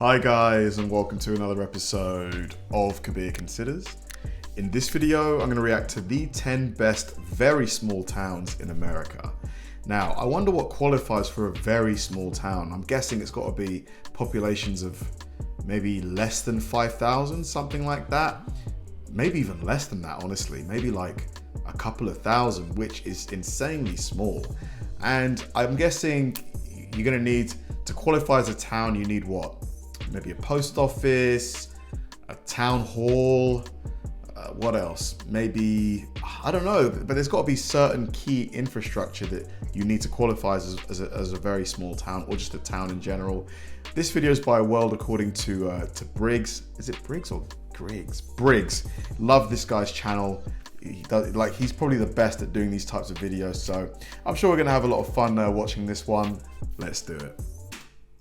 Hi guys, and welcome to another episode of Kabir Considers. In this video, I'm going to react to the 10 best very small towns in America. Now, I wonder what qualifies for a very small town. I'm guessing it's got to be populations of maybe less than 5,000, something like that. Maybe even less than that, honestly. Maybe like a couple of thousand, which is insanely small. And I'm guessing you're going to need, to qualify as a town, you need what? Maybe a post office, a town hall, what else? Maybe, I don't know, but there's got to be certain key infrastructure that you need to qualify as a very small town, or just a town in general. This video is by World according to Briggs. Is it Briggs or Griggs? Briggs. Love this guy's channel. He's probably the best at doing these types of videos, so I'm sure we're gonna have a lot of fun watching this one. Let's do it.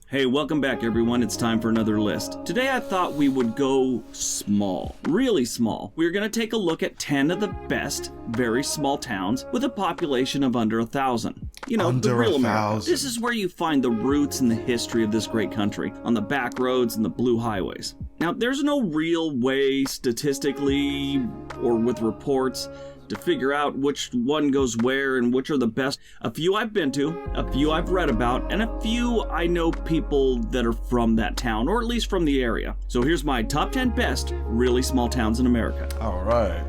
Hey, welcome back everyone, it's time for another list. Today I thought we would go small, really small. We're gonna take a look at 10 of the best, very small towns with a population of under 1,000. You know, the real America. This is where you find the roots and the history of this great country, on the back roads and the blue highways. Now, there's no real way statistically or with reports to figure out which one goes where and which are the best. A few I've been to, a few I've read about, and a few I know people that are from that town, or at least from the area. So here's my top 10 best really small towns in America. All right.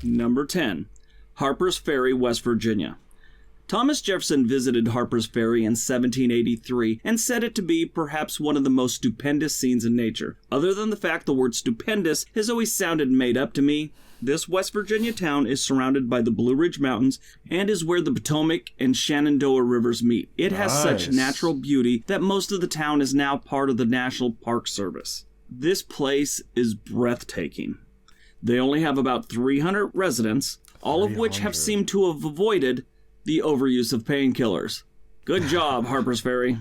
Number 10, Harper's Ferry, West Virginia. Thomas Jefferson visited Harper's Ferry in 1783 and said it to be perhaps one of the most stupendous scenes in nature. Other than the fact the word stupendous has always sounded made up to me, this West Virginia town is surrounded by the Blue Ridge Mountains and is where the Potomac and Shenandoah rivers meet. It has such natural beauty that most of the town is now part of the National Park Service. This place is breathtaking. They only have about 300 residents, all of which have seemed to have avoided the overuse of painkillers. Good job, Harper's Ferry.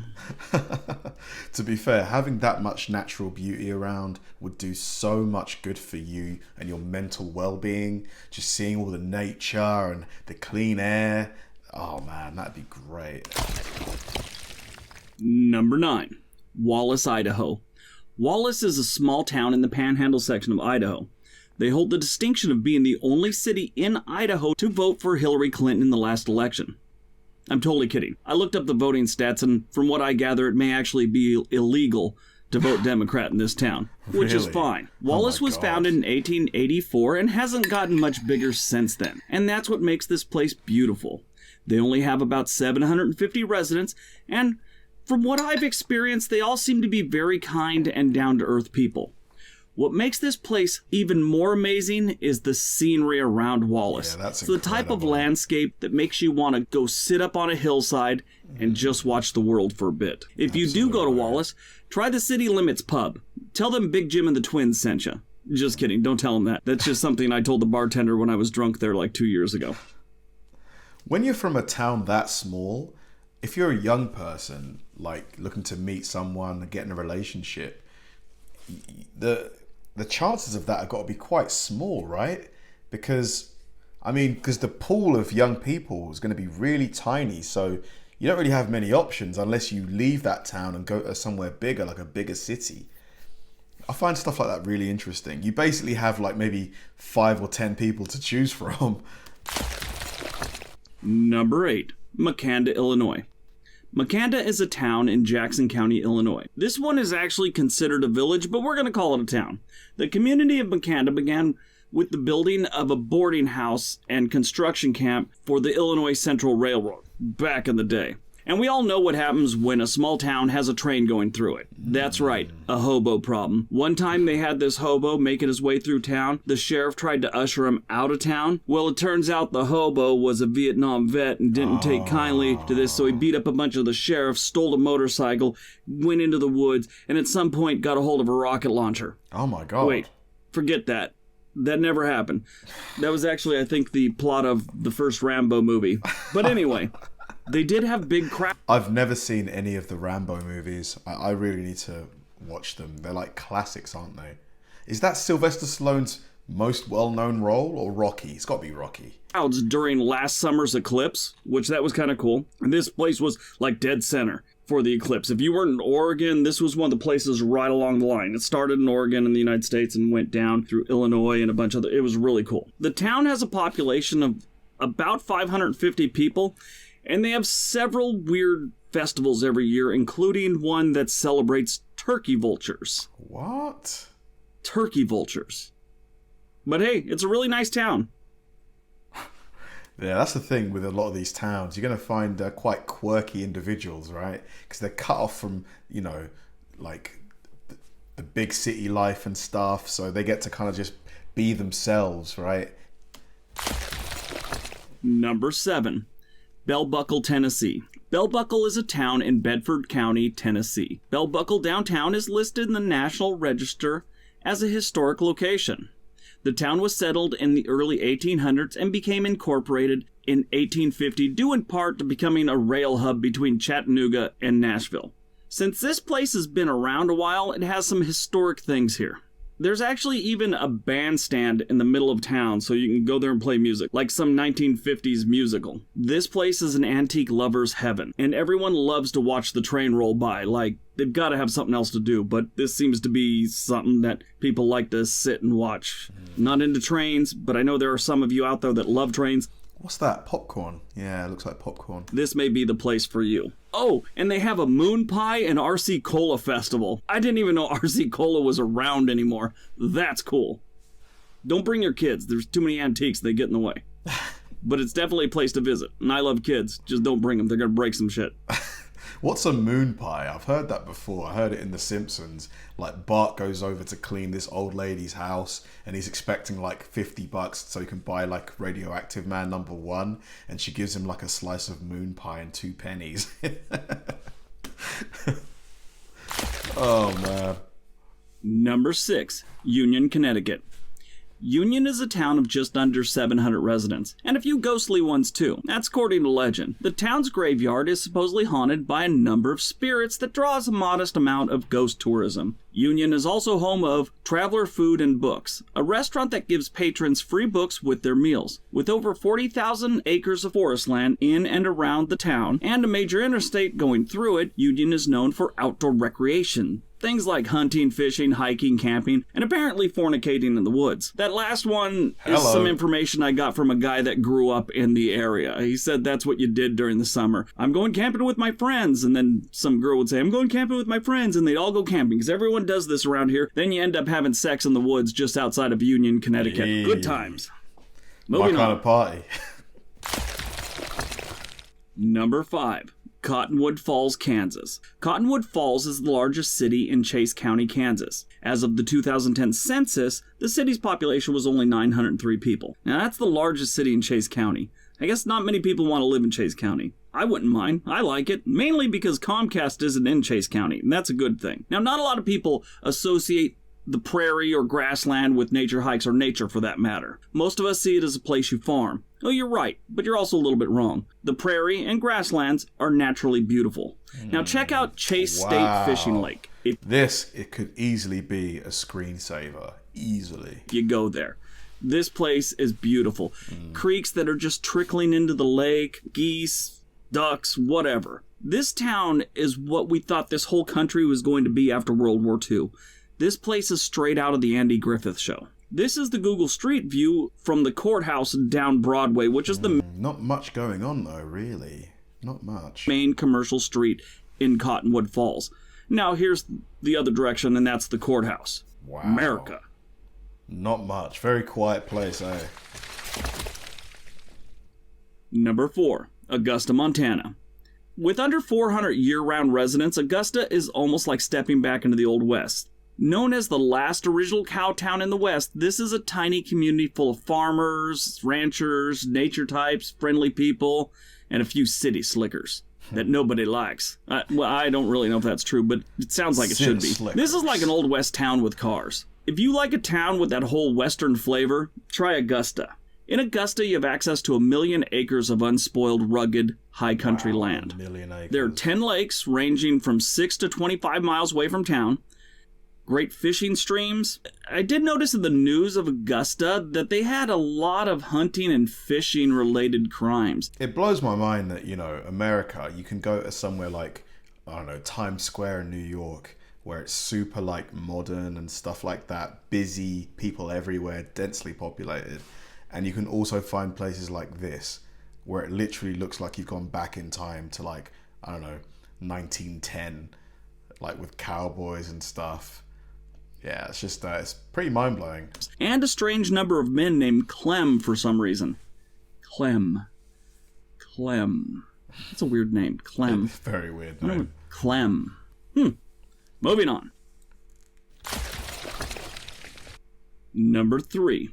To be fair, having that much natural beauty around would do so much good for you and your mental well-being. Just seeing all the nature and the clean air. Oh man, that'd be great. Number 9, Wallace, Idaho. Wallace is a small town in the Panhandle section of Idaho. They hold the distinction of being the only city in Idaho to vote for Hillary Clinton in the last election. I'm totally kidding. I looked up the voting stats, and from what I gather, it may actually be illegal to vote Democrat in this town, which is fine. Wallace was founded in 1884 and hasn't gotten much bigger since then, and that's what makes this place beautiful. They only have about 750 residents, and from what I've experienced, they all seem to be very kind and down-to-earth people. What makes this place even more amazing is the scenery around Wallace. Yeah, that's it's the type of landscape that makes you want to go sit up on a hillside and just watch the world for a bit. If you do go to Wallace, try the City Limits pub. Tell them Big Jim and the Twins sent you. Just kidding, don't tell them that. That's just something I told the bartender when I was drunk there like 2 years ago. When you're from a town that small, if you're a young person, like looking to meet someone and get in a relationship, the chances of that have got to be quite small, right? Because the pool of young people is going to be really tiny. So you don't really have many options unless you leave that town and go to somewhere bigger, like a bigger city. I find stuff like that really interesting. You basically have like maybe 5 or 10 people to choose from. Number 8, Makanda, Illinois. Makanda is a town in Jackson County, Illinois. This one is actually considered a village, but we're going to call it a town. The community of Makanda began with the building of a boarding house and construction camp for the Illinois Central Railroad back in the day. And we all know what happens when a small town has a train going through it. That's right, a hobo problem. One time they had this hobo making his way through town. The sheriff tried to usher him out of town. Well, it turns out the hobo was a Vietnam vet and didn't take kindly to this, so he beat up a bunch of the sheriffs, stole a motorcycle, went into the woods, and at some point got a hold of a rocket launcher. Oh my God. Wait, forget that. That never happened. That was actually, I think, the plot of the first Rambo movie. But anyway... They did have big crowds. I've never seen any of the Rambo movies. I really need to watch them. They're like classics, aren't they? Is that Sylvester Stallone's most well-known role, or Rocky? It's got to be Rocky. During last summer's eclipse, which that was kind of cool. And this place was like dead center. for the eclipse. If you weren't in Oregon, this was one of the places right along the line. It started in Oregon in the United States and went down through Illinois and a bunch of other. It was really cool. The town has a population of about 550 people, and they have several weird festivals every year, including one that celebrates turkey vultures. What? Turkey vultures. But hey, it's a really nice town. Yeah, that's the thing with a lot of these towns. You're going to find quite quirky individuals, right? Because they're cut off from, like the big city life and stuff. So they get to kind of just be themselves, right? Number 7. Bell Buckle, Tennessee. Bell Buckle is a town in Bedford County, Tennessee. Bell Buckle downtown is listed in the National Register as a historic location. The town was settled in the early 1800s and became incorporated in 1850, due in part to becoming a rail hub between Chattanooga and Nashville. Since this place has been around a while, it has some historic things here. There's actually even a bandstand in the middle of town, so you can go there and play music, like some 1950s musical. This place is an antique lover's heaven, and everyone loves to watch the train roll by, like they've got to have something else to do, but this seems to be something that people like to sit and watch. Not into trains, but I know there are some of you out there that love trains. What's that? Popcorn? Yeah, it looks like popcorn. This may be the place for you. Oh, and they have a moon pie and RC Cola festival. I didn't even know RC Cola was around anymore. That's cool. Don't bring your kids. There's too many antiques. They get in the way. But it's definitely a place to visit. And I love kids. Just don't bring them. They're going to break some shit. What's a moon pie? I've heard that before. I heard it in The Simpsons. Like Bart goes over to clean this old lady's house and he's expecting like $50 so he can buy like Radioactive Man #1, and she gives him like a slice of moon pie and 2 pennies. Oh man. Number 6, Union, Connecticut. Union is a town of just under 700 residents, and a few ghostly ones too. That's according to legend. The town's graveyard is supposedly haunted by a number of spirits that draws a modest amount of ghost tourism. Union is also home of Traveler Food and Books, a restaurant that gives patrons free books with their meals. With over 40,000 acres of forest land in and around the town, and a major interstate going through it, Union is known for outdoor recreation. Things like hunting, fishing, hiking, camping, and apparently fornicating in the woods. That last one is some information I got from a guy that grew up in the area. He said that's what you did during the summer. I'm going camping with my friends. And then some girl would say, I'm going camping with my friends. And they'd all go camping because everyone does this around here. Then you end up having sex in the woods just outside of Union, Connecticut. Hey. Good times. My kind of party. Number 5. Cottonwood Falls, Kansas. Cottonwood Falls is the largest city in Chase County, Kansas. As of the 2010 census, the city's population was only 903 people. Now that's the largest city in Chase County. I guess not many people want to live in Chase County. I wouldn't mind. I like it, mainly because Comcast isn't in Chase County, and that's a good thing. Now, not a lot of people associate the prairie or grassland with nature hikes, or nature for that matter. Most of us see it as a place you farm. Oh, you're right, but you're also a little bit wrong. The prairie and grasslands are naturally beautiful. Now check out Chase State Fishing Lake. It could easily be a screensaver. Easily. You go there. This place is beautiful. Creeks that are just trickling into the lake, geese, ducks, whatever. This town is what we thought this whole country was going to be after World War II. This place is straight out of the Andy Griffith Show. This is the Google Street View from the courthouse down Broadway, which is the not much going on though, really. Not much. Main commercial street in Cottonwood Falls. Now here's the other direction, and that's the courthouse. Wow. America. Not much. Very quiet place, eh? Number 4, Augusta, Montana. With under 400 year-round residents, Augusta is almost like stepping back into the Old West. Known as the last original cow town in the West, this is a tiny community full of farmers, ranchers, nature types, friendly people, and a few city slickers that nobody likes. Well, I don't really know if that's true, but it sounds like it should be. Slickers. This is like an Old West town with cars. If you like a town with that whole Western flavor, try Augusta. In Augusta, you have access to 1 million acres of unspoiled, rugged, high country land. 1 million acres. There are 10 lakes ranging from 6 to 25 miles away from town. Great fishing streams. I did notice in the news of Augusta that they had a lot of hunting and fishing related crimes. It blows my mind that, America, you can go to somewhere like I don't know, Times Square in New York, where it's super like modern and stuff like that, busy, people everywhere, densely populated. And you can also find places like this, where it literally looks like you've gone back in time to like, I don't know, 1910, like with cowboys and stuff. Yeah, it's just, it's pretty mind-blowing. And a strange number of men named Clem for some reason. Clem. That's a weird name. Clem. Very weird name. Clem. Moving on. Number 3.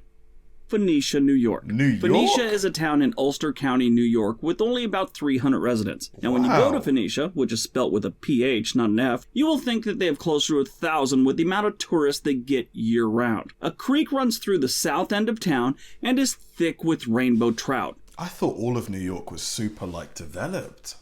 Phoenicia, New York. New York? Phoenicia is a town in Ulster County, New York, with only about 300 residents. Now, when you go to Phoenicia, which is spelt with a PH, not an F, you will think that they have closer to 1,000 with the amount of tourists they get year-round. A creek runs through the south end of town and is thick with rainbow trout. I thought all of New York was super, like, developed.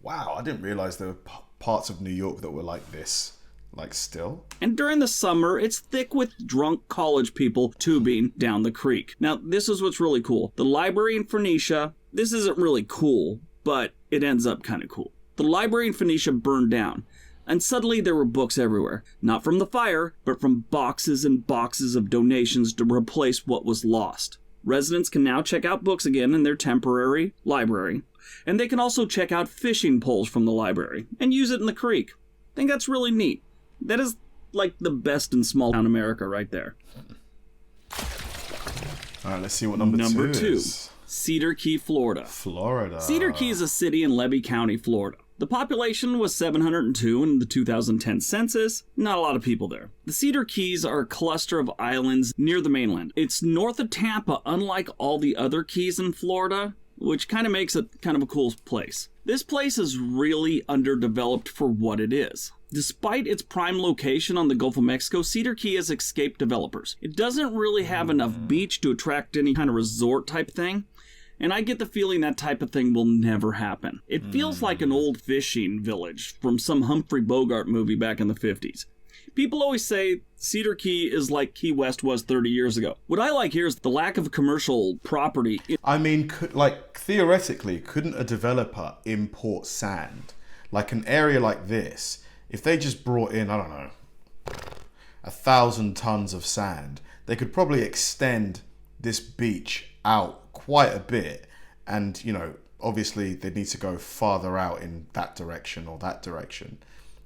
Wow, I didn't realize there were parts of New York that were like this. Like still? And during the summer, it's thick with drunk college people tubing down the creek. Now, this is what's really cool. The library in Phoenicia, this isn't really cool, but it ends up kind of cool. The library in Phoenicia burned down, and suddenly there were books everywhere. Not from the fire, but from boxes and boxes of donations to replace what was lost. Residents can now check out books again in their temporary library, and they can also check out fishing poles from the library and use it in the creek. I think that's really neat. That is like the best in small town America right there. All right, let's see what number two is. Cedar Key, Florida. Cedar Key is a city in Levy County, Florida. The population was 702 in the 2010 census. Not a lot of people there. The Cedar Keys are a cluster of islands near the mainland. It's north of Tampa, unlike all the other keys in Florida, which kind of makes it kind of a cool place. This place is really underdeveloped for what it is. Despite its prime location on the Gulf of Mexico, Cedar Key has escaped developers. It doesn't really have enough beach to attract any kind of resort type thing, and I get the feeling that type of thing will never happen. It feels like an old fishing village from some Humphrey Bogart movie back in the 50s. People always say Cedar Key is like Key West was 30 years ago. What I like here is the lack of commercial property. I mean, theoretically, couldn't a developer import sand? Like an area like this, if they just brought in, I don't know, 1,000 tons of sand, they could probably extend this beach out quite a bit. And, you know, obviously they need to go farther out in that direction or that direction.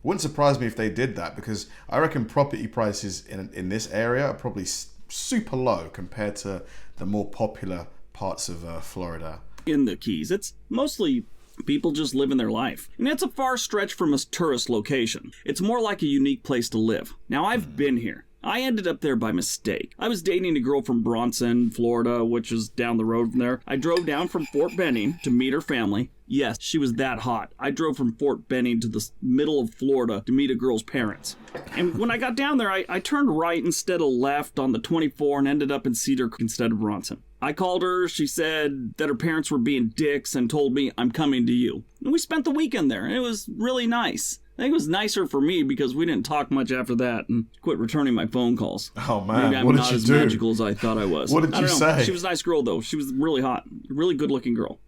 Wouldn't surprise me if they did that, because I reckon property prices in this area are probably super low compared to the more popular parts of Florida. In the Keys, it's mostly people just living their life. And it's a far stretch from a tourist location. It's more like a unique place to live. Now, I've been here. I ended up there by mistake. I was dating a girl from Bronson, Florida, which is down the road from there. I drove down from Fort Benning to meet her family. Yes, she was that hot. I drove from Fort Benning to the middle of Florida to meet a girl's parents. And when I got down there, I turned right instead of left on the 24 and ended up in Cedar instead of Bronson. I called her, she said that her parents were being dicks and told me, I'm coming to you. And we spent the weekend there, and it was really nice. I think it was nicer for me because we didn't talk much after that and quit returning my phone calls. Oh man, maybe I'm not as magical as I thought I was. What did you say? She was a nice girl though. She was really hot. Really good looking girl.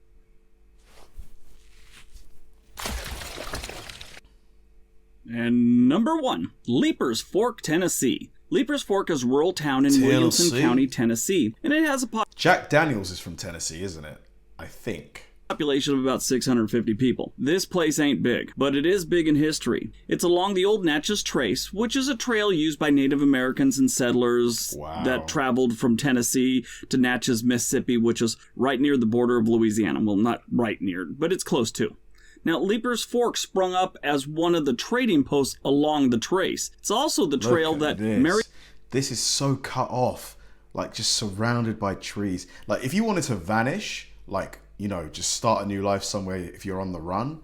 And number 1, Leapers Fork, Tennessee. Leapers Fork is a rural town in Williamson County, Tennessee, and it has a Jack Daniels is from Tennessee, isn't it? I think. Population of about 650 people. This place ain't big, but it is big in history. It's along the old Natchez Trace, which is a trail used by Native Americans and settlers that traveled from Tennessee to Natchez, Mississippi, which is right near the border of Louisiana. Well, not right near, but it's close to. Now, Leapers Fork sprung up as one of the trading posts along the trace. It's also the trail that This is so cut off, like just surrounded by trees. Like if you wanted to vanish, like, you know, just start a new life somewhere if you're on the run,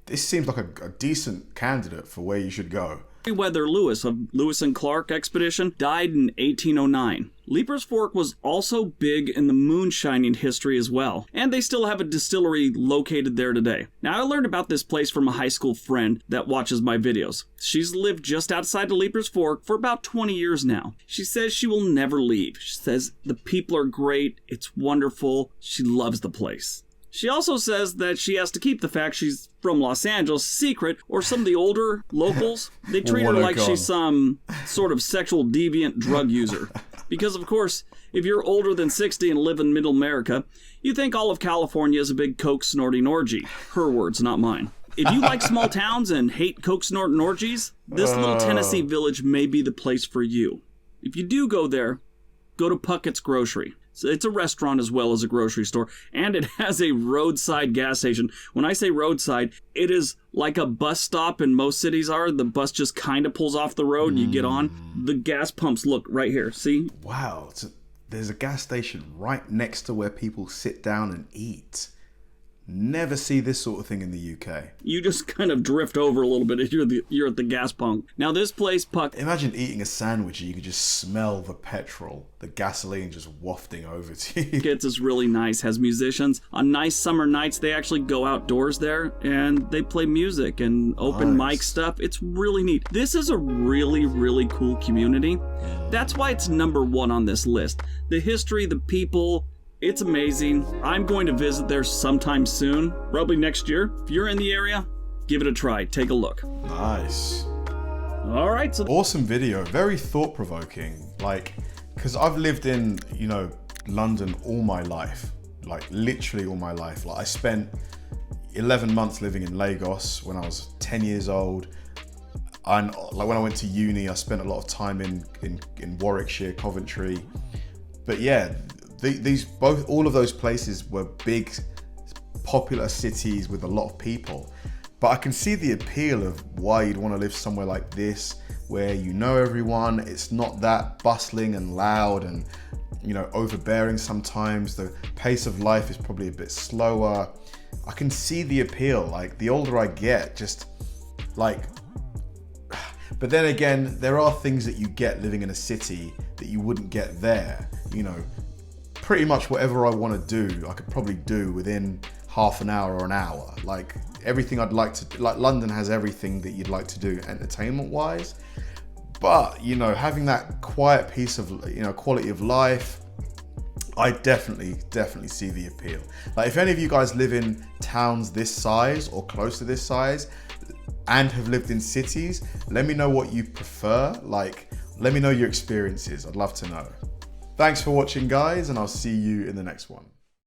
this seems like a decent candidate for where you should go. Meriwether Lewis of Lewis and Clark expedition died in 1809. Leapers Fork was also big in the moonshining history as well, and they still have a distillery located there today. Now, I learned about this place from a high school friend that watches my videos. She's lived just outside of Leapers Fork for about 20 years now. She says she will never leave. She says the people are great, it's wonderful, she loves the place. She also says that she has to keep the fact she's from Los Angeles secret, or some of the older locals, they treat her like she's some sort of sexual deviant drug user. Because, of course, if you're older than 60 and live in middle America, you think all of California is a big coke snorting orgy. Her words, not mine. If you like small towns and hate coke snorting orgies, this little Tennessee village may be the place for you. If you do go there, go to Puckett's Grocery. So it's a restaurant as well as a grocery store, and it has a roadside gas station. When I say roadside, it is like a bus stop in most cities are. The bus just kind of pulls off the road and you get on. The gas pumps, look, right here, see? Wow, there's a gas station right next to where people sit down and eat. Never see this sort of thing in the UK. You just kind of drift over a little bit if you're at the gas pump. Now this place, Imagine eating a sandwich and you could just smell the petrol, the gasoline just wafting over to you. Puckett's is really nice, has musicians. On nice summer nights, they actually go outdoors there and they play music and open mic stuff. It's really neat. This is a really, really cool community. That's why it's number one on this list. The history, the people, it's amazing. I'm going to visit there sometime soon, probably next year. If you're in the area, give it a try. Take a look. Nice. All right. So awesome video. Very thought-provoking. Like, because I've lived in, London all my life. Like, literally all my life. Like, I spent 11 months living in Lagos when I was 10 years old. And like when I went to uni, I spent a lot of time in Warwickshire, Coventry. But yeah, all of those places were big, popular cities with a lot of people. But I can see the appeal of why you'd want to live somewhere like this, where you know everyone. It's not that bustling and loud and, overbearing sometimes. The pace of life is probably a bit slower. I can see the appeal. Like, the older I get, just like... But then again, there are things that you get living in a city that you wouldn't get there. Pretty much whatever I want to do, I could probably do within half an hour or an hour. Like, everything I'd like to, like, London has everything that you'd like to do entertainment wise. But, having that quiet piece of, quality of life, I definitely see the appeal. Like, if any of you guys live in towns this size or close to this size and have lived in cities, let me know what you prefer. Like, let me know your experiences. I'd love to know. Thanks for watching, guys, and I'll see you in the next one.